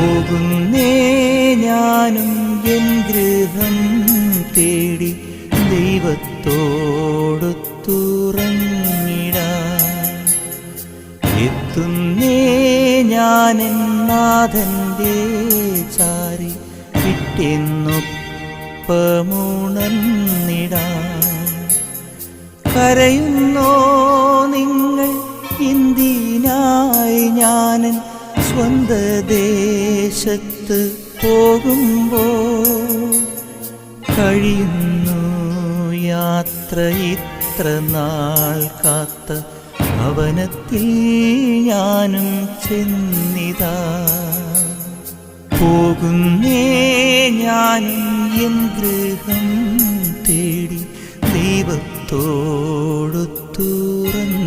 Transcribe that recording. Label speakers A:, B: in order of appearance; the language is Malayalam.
A: പോകുന്നേ ഞാനും എൻ ഗൃഹം തേടി ദൈവത്തോടൊത്തുറങ്ങിടാൻ. എത്തുന്നേ ഞാനെൻ നാഥന്റെ ചാരി പിറ്റെന്നൊപ്പമുണർന്നിടാൻ. കരയുന്നോ നിങ്ങൾ എന്തിനായി ഞാനൻ സ്വന്ത ദേശത്ത് പോകുമ്പോൾ? കഴിയുന്നു യാത്ര ഇത്ര നാൾ കാത്ത ഭവനത്തിൽ ഞാനും ചെന്നിതാ. പോകുന്നേ ഞാനും എൻ ഗൃഹം തേടി ദൈവത്തോടൊത്തുറങ്ങി.